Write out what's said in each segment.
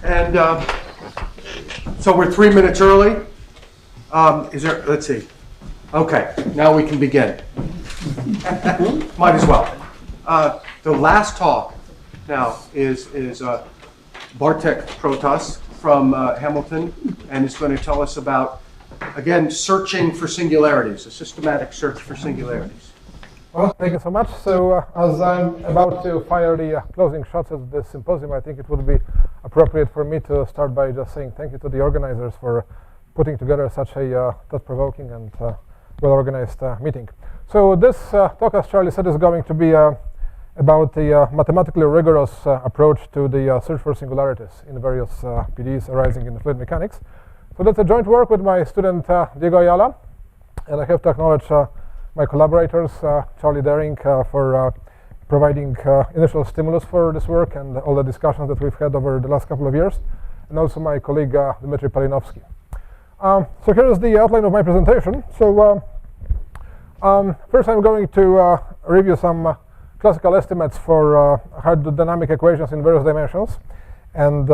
And so we're 3 minutes early. Let's see. Okay, now we can begin. Might as well. The last talk now is Bartosz Protas from Hamilton, and he's going to tell us about, again, searching for singularities, a systematic search for singularities. Well, thank you so much. So as I'm about to fire the closing shots at this symposium, I think it would be appropriate for me to start by just saying thank you to the organizers for putting together such a thought-provoking and well-organized meeting. So this talk, as Charlie said, is going to be about the mathematically rigorous approach to the search for singularities in various PDEs arising in fluid mechanics. So that's a joint work with my student Diego Ayala, and I have to acknowledge my collaborators, Charlie Daring, for providing initial stimulus for this work and all the discussions that we've had over the last couple of years, and also my colleague Dmitry Palinovsky. So here is the outline of my presentation. So first I'm going to review some classical estimates for hydrodynamic equations in various dimensions. And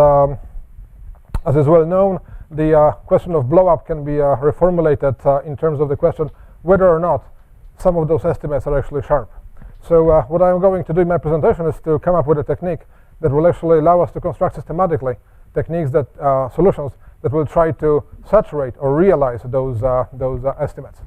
as is well known, the question of blow-up can be reformulated in terms of the question whether or not some of those estimates are actually sharp. So what I'm going to do in my presentation is to come up with a technique that will actually allow us to construct systematically techniques that solutions that will try to saturate or realize those estimates.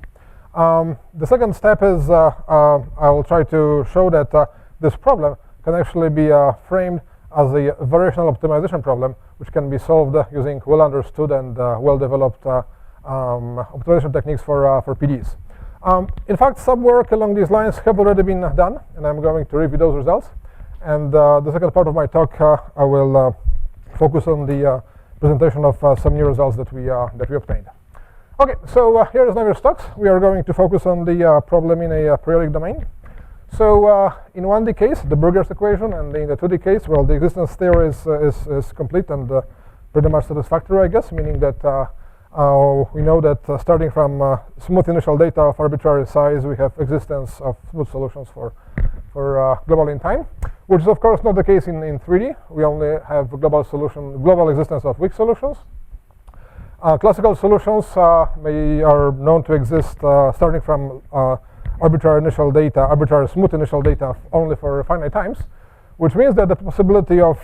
The second step is I will try to show that this problem can actually be framed as a variational optimization problem, which can be solved using well understood and well developed optimization techniques for PDEs. In fact, some work along these lines have already been done, and I'm going to review those results. And the second part of my talk, I will focus on the presentation of some new results that we obtained. Okay, so here is Navier-Stokes. We are going to focus on the problem in a periodic domain. So in 1D case, the Burger's equation, and in the 2D case, well, the existence theory is complete and pretty much satisfactory, I guess, meaning that we know that starting from smooth initial data of arbitrary size, we have existence of smooth solutions for global in time, which is of course not the case in 3D. We only have global existence of weak solutions. Classical solutions are known to exist starting from arbitrary smooth initial data only for finite times, which means that the possibility of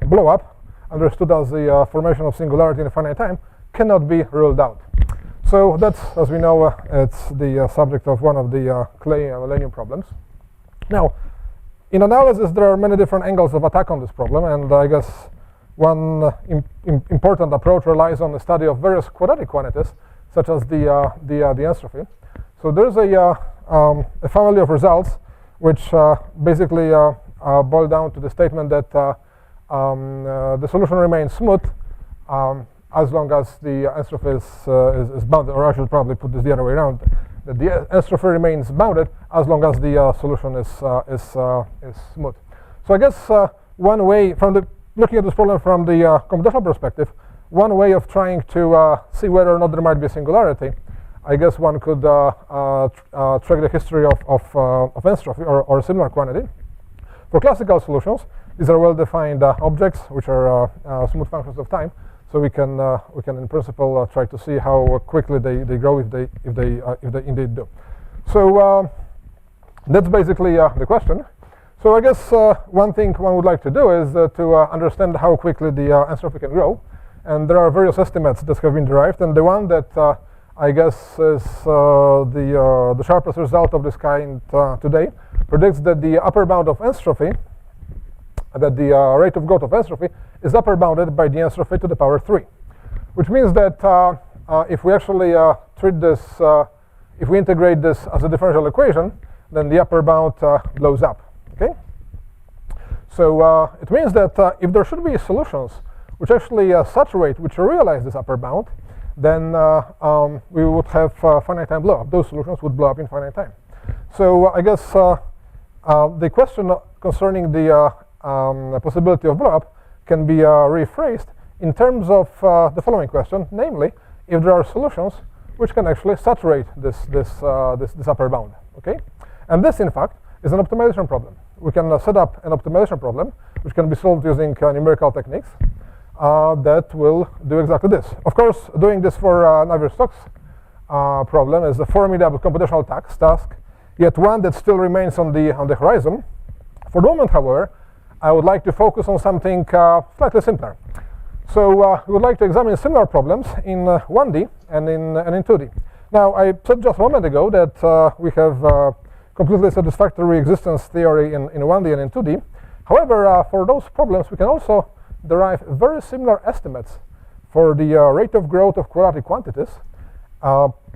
blow-up, understood as the formation of singularity in a finite time, cannot be ruled out. So that's, as we know, it's the subject of one of the Clay millennium problems. Now, in analysis, there are many different angles of attack on this problem, and I guess one important approach relies on the study of various quadratic quantities, such as the entropy. So there's a family of results which basically boil down to the statement that the solution remains smooth as long as the entropy is bounded, or I should probably put this the other way around, that the entropy remains bounded as long as the solution is smooth. So I guess one way, looking at this problem from the computational perspective, one way of trying to see whether or not there might be a singularity, I guess one could track the history of entropy or a similar quantity. For classical solutions, these are well-defined objects which are smooth functions of time. So we can in principle try to see how quickly they grow if they indeed do. So that's basically the question. So I guess one thing one would like to do is to understand how quickly the entropy can grow, and there are various estimates that have been derived, and the one that I guess is the sharpest result of this kind today predicts that the upper bound of entropy, that the rate of growth of entropy is upper bounded by the entropy to the power 3, which means that if we actually treat this, if we integrate this as a differential equation, then the upper bound blows up. Okay. So it means that if there should be solutions which actually saturate, which realize this upper bound, then we would have finite time blow up. Those solutions would blow up in finite time. So I guess the question concerning the possibility of blow-up can be rephrased in terms of the following question, namely, if there are solutions which can actually saturate this upper bound. Okay, and this, in fact, is an optimization problem. We can set up an optimization problem which can be solved using numerical techniques. that will do exactly this. Of course, doing this for Navier-Stokes problem is a formidable computational task, yet one that still remains on the horizon. For the moment, however, I would like to focus on something slightly simpler. So we would like to examine similar problems in 1D and in 2D. Now, I said just a moment ago that we have completely satisfactory existence theory in 1D and in 2D. However, for those problems, we can also derive very similar estimates for the rate of growth of quadratic quantities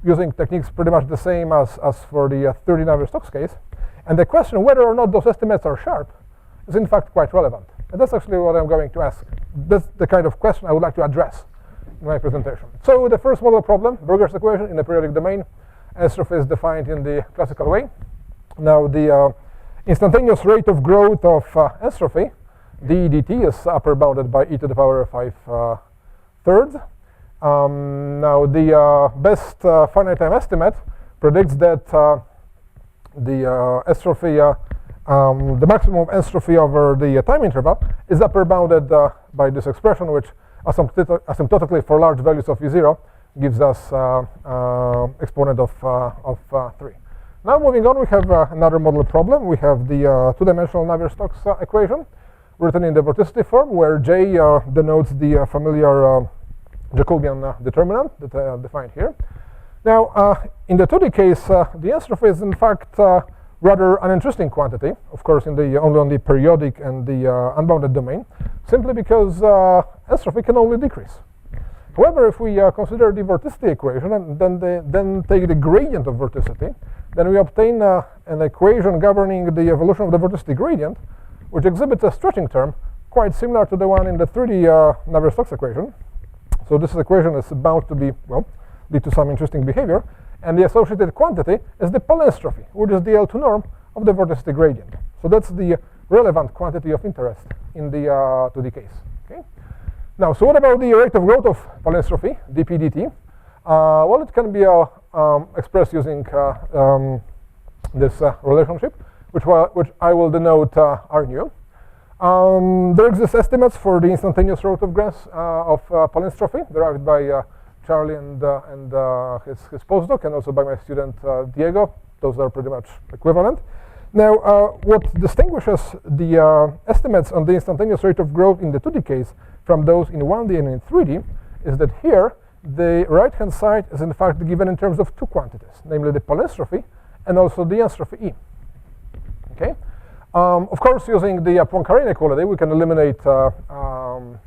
using techniques pretty much the same as for the 3D Navier-Stokes case. And the question whether or not those estimates are sharp is in fact quite relevant. And that's actually what I'm going to ask. That's the kind of question I would like to address in my presentation. So the first model problem, Burger's equation in a periodic domain. Entropy is defined in the classical way. Now the instantaneous rate of growth of entropy, d dt, is upper bounded by e to the power 5/3. Now the best finite time estimate predicts that the entropy, the maximum entropy over the time interval is upper bounded by this expression, which asymptotically for large values of E0 gives us exponent of 3. Now moving on, we have another model problem. We have the two-dimensional Navier-Stokes equation written in the vorticity form, where J denotes the familiar Jacobian determinant that I defined here. Now, in the 2D case, the entropy is in fact rather uninteresting quantity, of course, only on the periodic and the unbounded domain, simply because entropy can only decrease. However, if we consider the vorticity equation and then take the gradient of vorticity, then we obtain an equation governing the evolution of the vorticity gradient, which exhibits a stretching term quite similar to the one in the 3D Navier-Stokes equation. So this equation is bound to be, well, lead to some interesting behavior. And the associated quantity is the polentropy, which is the L2 norm of the vorticity gradient. So that's the relevant quantity of interest in the 2D case. Okay. Now, so what about the rate of growth of polentropy, dp dt? Well, it can be expressed using this relationship, which I will denote R nu. There exist estimates for the instantaneous rate of growth of polentropy derived by Charlie and his postdoc, and also by my student Diego. Those are pretty much equivalent. Now, what distinguishes the estimates on the instantaneous rate of growth in the 2D case from those in 1D and in 3D is that here the right-hand side is in fact given in terms of two quantities, namely the polentropy and also the entropy E. Okay. Of course, using the Poincare inequality, we can eliminate the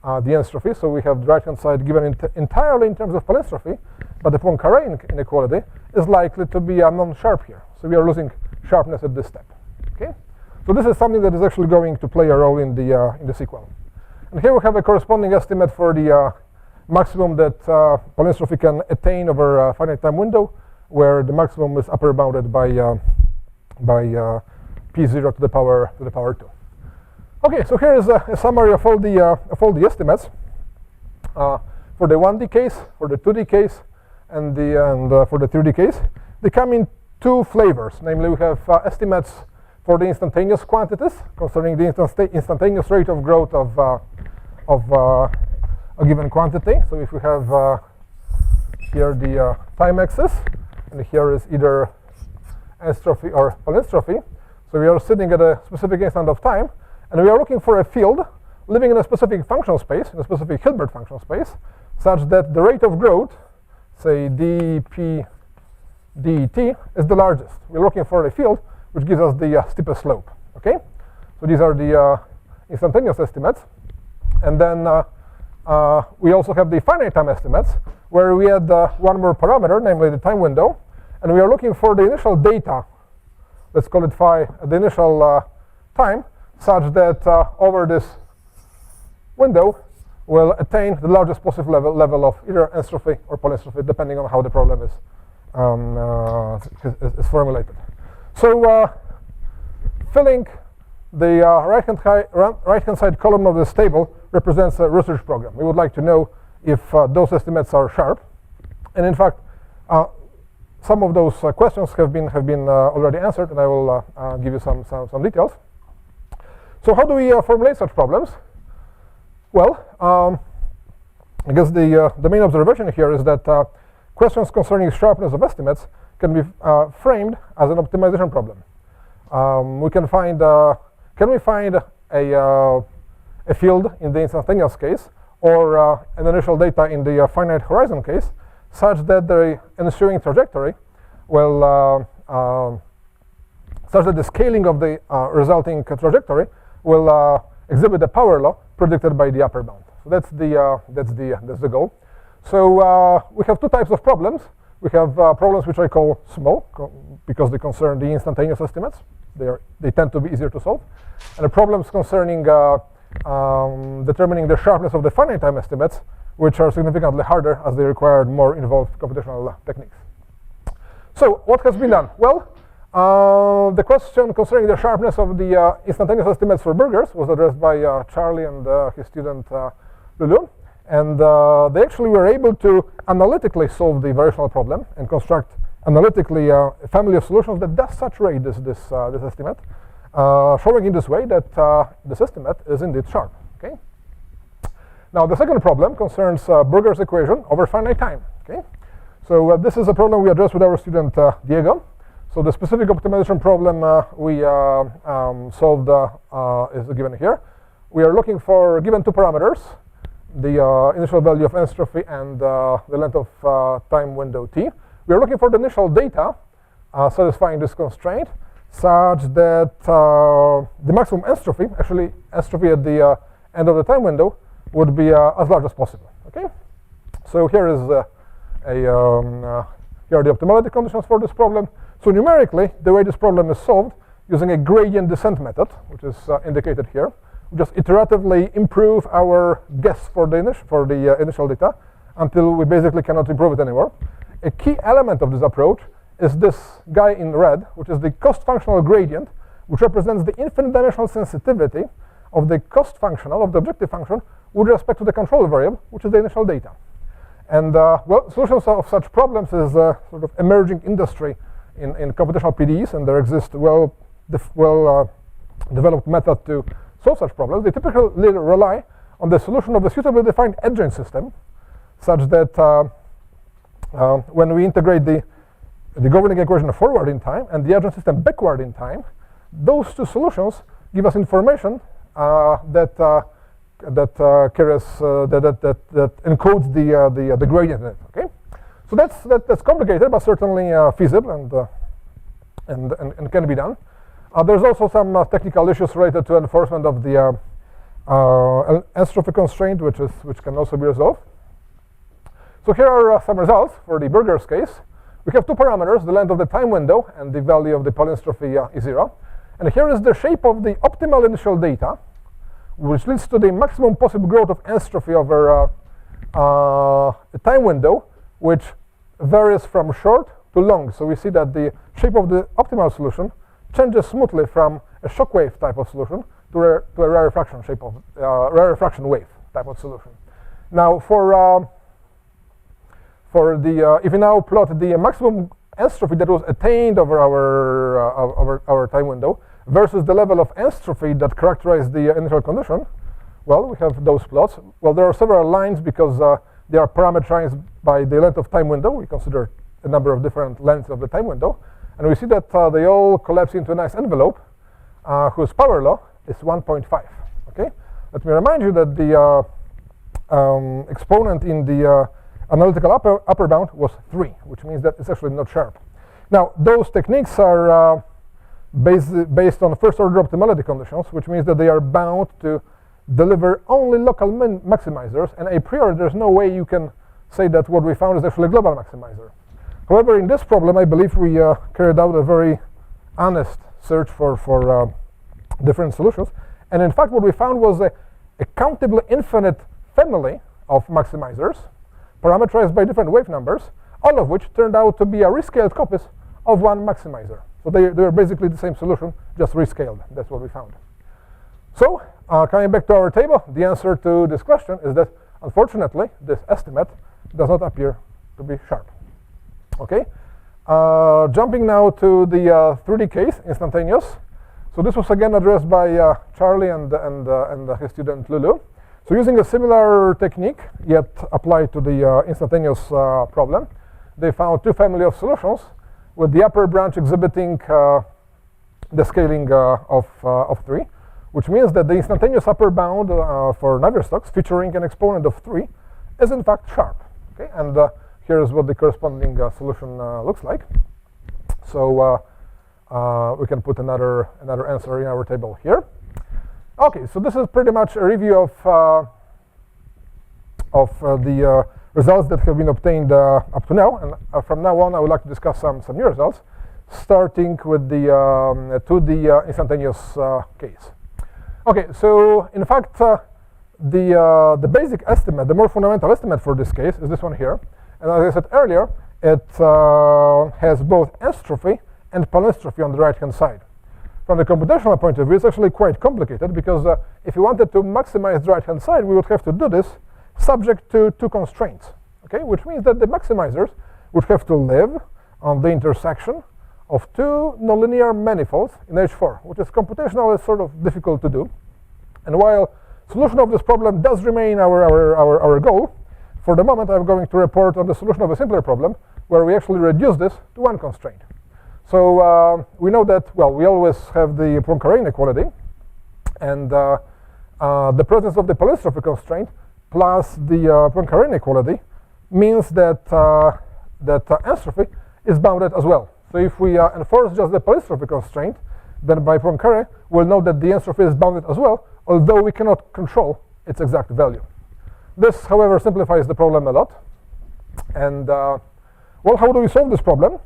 entropy. So we have the right-hand side given entirely in terms of polentropy, but the Poincare inequality is likely to be non-sharp here. So we are losing sharpness at this step. Okay. So this is something that is actually going to play a role in the sequel. And here we have a corresponding estimate for the maximum that polentropy can attain over a finite time window, where the maximum is upper bounded by p0 to the power 2. Okay, so here is a summary of all the estimates for the 1D case, for the 2D case, and for the 3D case. They come in two flavors. Namely, we have estimates for the instantaneous quantities concerning the instantaneous rate of growth of a given quantity. So if we have here the time axis, and here is either entropy or polentropy. So we are sitting at a specific instant of time, and we are looking for a field living in a specific function space, in a specific Hilbert function space, such that the rate of growth, say dp dt, is the largest. We're looking for a field which gives us the steepest slope. Okay, so these are the instantaneous estimates, and then we also have the finite time estimates, where we add one more parameter, namely the time window, and we are looking for the initial data. Let's call it phi, the initial time, such that over this window will attain the largest possible level of either entropy or polentropy, depending on how the problem is formulated. So filling the right-hand side column of this table represents a research program. We would like to know if those estimates are sharp, and in fact, some of those questions have been already answered, and I will give you some details. So how do we formulate such problems? Well, I guess the main observation here is that questions concerning sharpness of estimates can be framed as an optimization problem. We can find, can we find a field in the instantaneous case or an initial data in the finite horizon case such that the ensuing trajectory will, such that the scaling of the resulting trajectory will exhibit the power law predicted by the upper bound. So that's the goal. So we have two types of problems. We have problems which I call small because they concern the instantaneous estimates. They tend to be easier to solve. And the problems concerning determining the sharpness of the finite time estimates, which are significantly harder as they require more involved computational techniques. So what has been done? Well, the question concerning the sharpness of the instantaneous estimates for burgers was addressed by Charlie and his student Lulu. And they actually were able to analytically solve the variational problem and construct analytically a family of solutions that does saturate this estimate, showing in this way that this estimate is indeed sharp. Okay. Now the second problem concerns Burger's equation over finite time. Okay. So this is a problem we addressed with our student Diego. So the specific optimization problem we solved is given here. We are looking for, given two parameters, the initial value of entropy and the length of time window t. We are looking for the initial data satisfying this constraint such that the maximum entropy, actually entropy at the end of the time window, would be as large as possible. Okay. So here is here are the optimality conditions for this problem. So numerically, the way this problem is solved using a gradient descent method, which is indicated here, we just iteratively improve our guess for the initial data until we basically cannot improve it anymore. A key element of this approach is this guy in red, which is the cost functional gradient, which represents the infinite dimensional sensitivity of the cost functional of the objective function with respect to the control variable, which is the initial data. And well, solutions of such problems is a sort of emerging industry in computational PDEs, and there exists developed method to solve such problems. They typically rely on the solution of the suitably defined adjoint system, such that when we integrate the governing equation forward in time and the adjoint system backward in time, those two solutions give us information that encodes the gradient in it. Okay, so that's complicated, but certainly feasible and can be done. There's also some technical issues related to enforcement of the entropy constraint, which can also be resolved. So here are some results for the Burger's case. We have two parameters, the length of the time window and the value of the polyentropy is 0. And here is the shape of the optimal initial data, which leads to the maximum possible growth of entropy over a time window, which varies from short to long. So we see that the shape of the optimal solution changes smoothly from a shockwave type of solution to a rarefaction shape of rarefaction wave type of solution. Now if we now plot the maximum entropy that was attained over our time window versus the level of entropy that characterized the initial condition, well, we have those plots. Well, there are several lines because they are parameterized by the length of time window. We consider a number of different lengths of the time window, and we see that they all collapse into a nice envelope whose power law is 1.5. Okay, let me remind you that the exponent in the analytical upper bound was 3, which means that it's actually not sharp. Now, those techniques are based on first order optimality conditions, which means that they are bound to deliver only local maximizers, and a priori there's no way you can say that what we found is actually a global maximizer. However, in this problem, I believe we carried out a very honest search for different solutions, and in fact what we found was a countably infinite family of maximizers parameterized by different wave numbers, all of which turned out to be a rescaled copies of one maximizer. So they are basically the same solution, just rescaled. That's what we found. So coming back to our table, the answer to this question is that unfortunately this estimate does not appear to be sharp. Okay, jumping now to the 3D case, instantaneous. So this was again addressed by Charlie and his student Lulu. So using a similar technique, yet applied to the instantaneous problem, they found two family of solutions with the upper branch exhibiting the scaling of 3, which means that the instantaneous upper bound for Navier-Stokes featuring an exponent of 3 is in fact sharp. Okay, and here's what the corresponding solution looks like. So we can put another answer in our table here. Okay, so this is pretty much a review of the results that have been obtained up to now, and from now on I would like to discuss some new results, starting with the 2D instantaneous case. Okay, so in fact the basic estimate, the more fundamental estimate for this case is this one here, and as I said earlier, it has both entropy and polynstrophy on the right hand side. From the computational point of view, it's actually quite complicated, because if you wanted to maximize the right hand side, we would have to do this subject to two constraints, okay, which means that the maximizers would have to live on the intersection of two nonlinear manifolds in H4, which is computationally sort of difficult to do. And while solution of this problem does remain our goal, for the moment I'm going to report on the solution of a simpler problem where we actually reduce this to one constraint. So we know that, well, we always have the Poincare inequality, and the presence of the polynstrophy constraint plus the Poincare inequality means that entropy is bounded as well. So if we enforce just the polynstrophy constraint, then by Poincare we'll know that the entropy is bounded as well, although we cannot control its exact value. This, however, simplifies the problem a lot. And well, how do we solve this problem?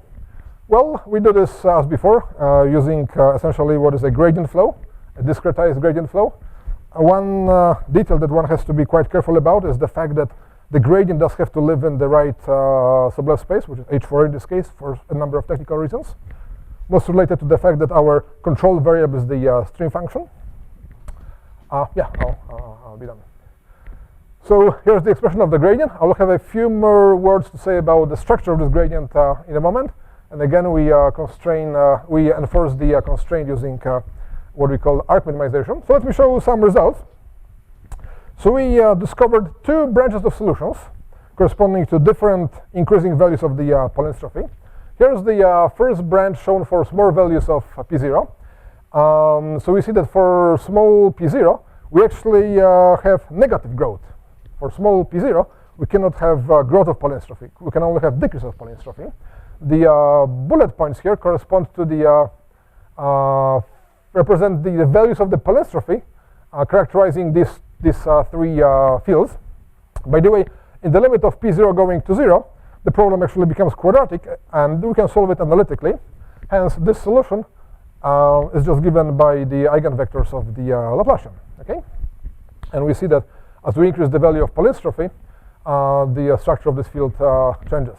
Well, we do this as before, using essentially what is a gradient flow, a discretized gradient flow. One detail that one has to be quite careful about is the fact that the gradient does have to live in the right subleft space, which is H4 in this case, for a number of technical reasons, most related to the fact that our control variable is the stream function. Yeah, I'll be done. So here's the expression of the gradient. I will have a few more words to say about the structure of this gradient in a moment. And again, we enforce the constraint using what we call arc minimization. So let me show you some results. So we discovered two branches of solutions corresponding to different increasing values of the polynstrophy. Here's the first branch shown for small values of P0. So we see that for small P0, we actually have negative growth. For small P0, we cannot have growth of polynstrophy. We can only have decrease of polynstrophy. The bullet points here correspond to the represent the values of the polynstrophy characterizing these three fields. By the way, in the limit of P0 going to 0, the problem actually becomes quadratic, and we can solve it analytically. Hence, this solution is just given by the eigenvectors of the Laplacian. Okay, and we see that as we increase the value of polynstrophy, the structure of this field changes.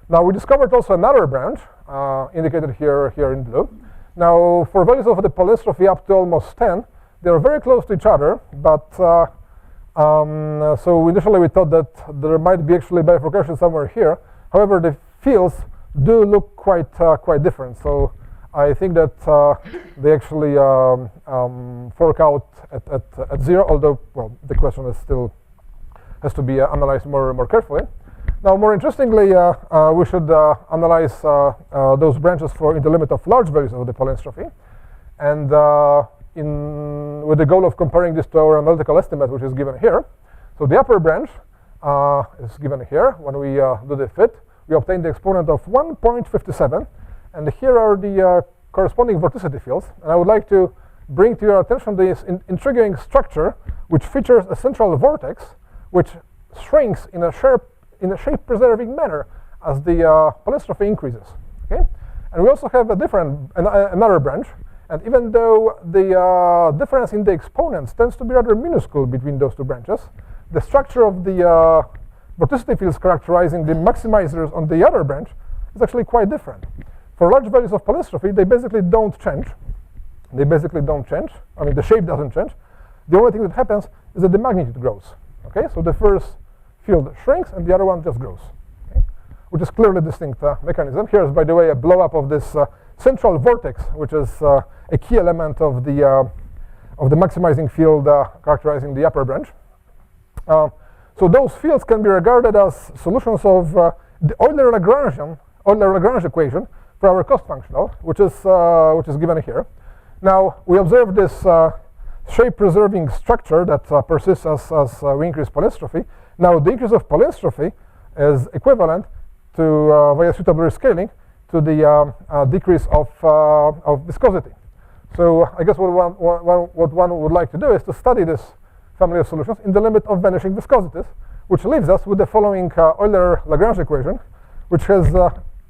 Now we discovered also another branch indicated here in blue. Now for values of the polynstrophy up to almost 10, they are very close to each other, but so initially we thought that there might be actually bifurcation somewhere here. However, the fields do look quite different. So I think that they actually fork out at 0, although, well, the question is still has to be analyzed more carefully. Now, more interestingly, we should analyze those branches in the limit of large values of the polynstrophy, and with the goal of comparing this to our analytical estimate, which is given here. So the upper branch is given here. When we do the fit, we obtain the exponent of 1.57, and here are the corresponding vorticity fields. And I would like to bring to your attention this intriguing structure, which features a central vortex, which shrinks in a shape-preserving manner as the polynstrophy increases. Okay, and we also have another branch. And even though the difference in the exponents tends to be rather minuscule between those two branches, the structure of the vorticity fields characterizing the maximizers on the other branch is actually quite different. For large values of polynstrophy, they basically don't change. I mean, the shape doesn't change. The only thing that happens is that the magnitude grows. Okay, so the first field shrinks and the other one just grows. Okay? Which is clearly distinct mechanism. Here's, by the way, a blow up of this central vortex, which is a key element of the maximizing field characterizing the upper branch. So those fields can be regarded as solutions of the Euler-Lagrange equation for our cost functional, which is given here. Now we observe this shape-preserving structure that persists as we increase polystrophy. Now the increase of polystrophy is equivalent to, via suitable rescaling, to the decrease of viscosity. So I guess what one would like to do is to study this family of solutions in the limit of vanishing viscosities, which leaves us with the following Euler-Lagrange equation, which has,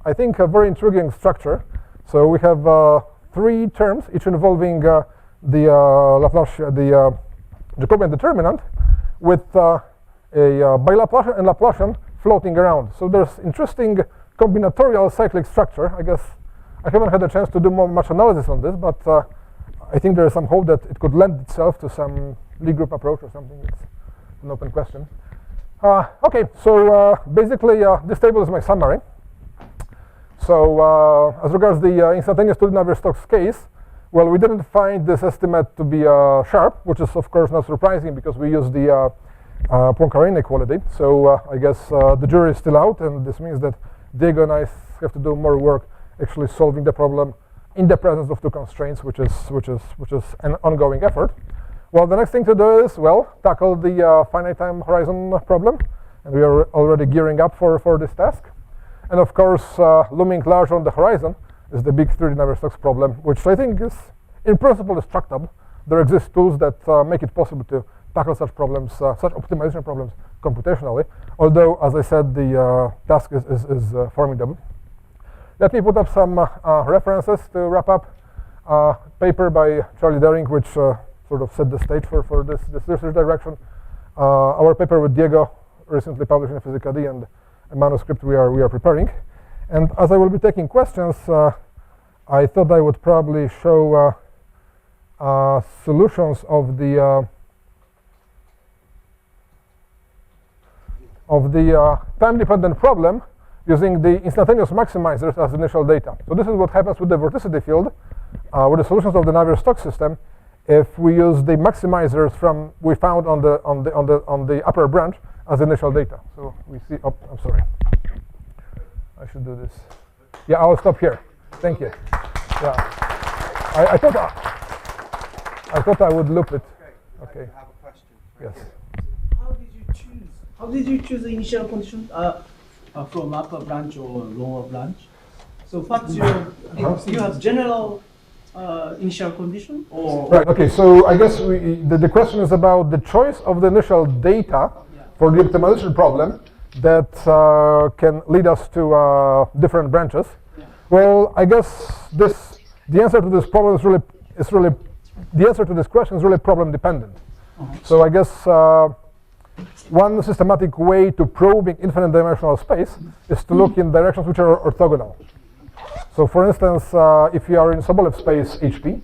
I think, a very intriguing structure. So we have three terms, each involving the Jacobian determinant, with a bilaplacian and Laplacian floating around. So there's interesting combinatorial cyclic structure. I guess I haven't had a chance to do much analysis on this, but I think there is some hope that it could lend itself to some Lie group approach or something. It's an open question. Okay, so basically this table is my summary. So as regards the instantaneous 2D Navier-Stokes case, well, we didn't find this estimate to be sharp, which is of course not surprising because we use the Poincare inequality. So I guess the jury is still out, and this means that Diego and I have to do more work actually solving the problem in the presence of two constraints, which is an ongoing effort. Well, the next thing to do is, well, tackle the finite time horizon problem, and we are already gearing up for this task. And of course, looming large on the horizon is the big 3D Navier-Stokes problem, which I think is in principle tractable. There exist tools that make it possible to tackle such problems, such optimization problems computationally, although, as I said, the task is formidable. Let me put up some references to wrap up. Paper by Charlie Daring, which sort of set the stage for this research direction. Our paper with Diego, recently published in Physica D, and a manuscript we are preparing. And as I will be taking questions, I thought I would probably show solutions of the time-dependent problem using the instantaneous maximizers as initial data. So this is what happens with the vorticity field, with the solutions of the Navier-Stokes system, if we use the maximizers we found on the upper branch as initial data. So we see. Oh, I'm sorry. I should do this. Yeah, I'll stop here. Thank you. Yeah, I thought I would loop it. Okay. I have a question. Yes. How did you choose the initial condition from upper branch or lower branch? So what's your, you have general initial condition or? Right, okay, so I guess the question is about the choice of the initial data for the optimization problem that can lead us to different branches. Yeah. Well, I guess the answer to this problem is really the answer to this question is really problem dependent. So I guess one systematic way to probing infinite dimensional space is to look in directions which are orthogonal. So for instance, if you are in Sobolev space HP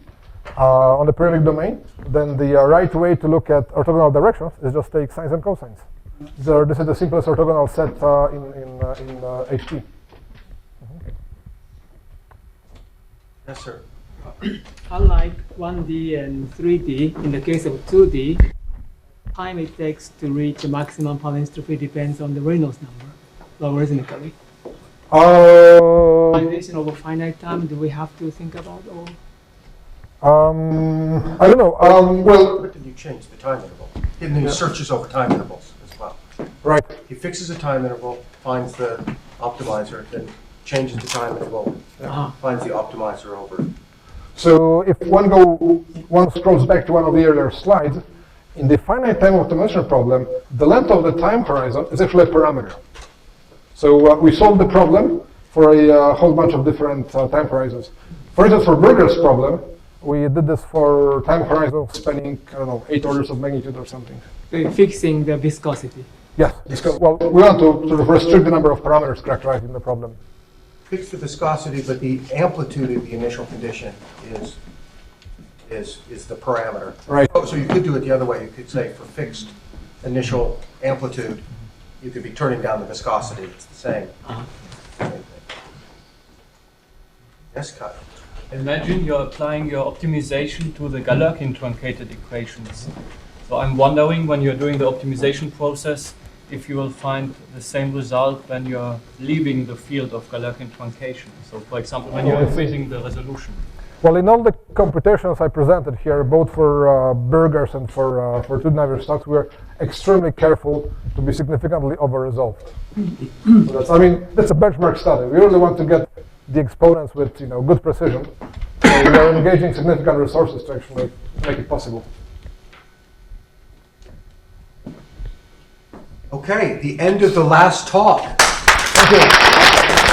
on the periodic domain, then the right way to look at orthogonal directions is just take sines and cosines. This is the simplest orthogonal set in HP. Yes, sir. Unlike 1D and 3D, in the case of 2D, time it takes to reach a maximum polystrophy depends on the Reynolds number, logarithmically. Optimization over finite time, do we have to think about all? I don't know. Well, But then you change the time interval. And then he searches over time intervals as well. right. He fixes a time interval, finds the optimizer, then changes the time interval, finds the optimizer over. So if one scrolls back to one of the earlier slides, in the finite time optimization problem, the length of the time horizon is actually a parameter. So we solved the problem for a whole bunch of different time horizons. For instance, for Berger's problem, we did this for time horizon spanning, I don't know, 8 orders of magnitude or something. Fixing the viscosity. Yes. Well, we want to sort of restrict the number of parameters characterized in the problem. Fix the viscosity, but the amplitude of the initial condition is the parameter. Right. So you could do it the other way. You could say for fixed initial amplitude, you could be turning down the viscosity. It's the same. Same thing. Yes, Kyle. Imagine you're applying your optimization to the Galerkin truncated equations. So I'm wondering, when you're doing the optimization process, if you will find the same result when you're leaving the field of Galerkin truncation. So for example, when you're increasing the resolution. Well, in all the computations I presented here, both for burgers and for two-dimensional stocks, we're extremely careful to be significantly over-resolved. So that's, I mean, that's a benchmark study. We really want to get the exponents with, you know, good precision. So we are engaging significant resources to actually make it possible. Okay, the end of the last talk. Thank you.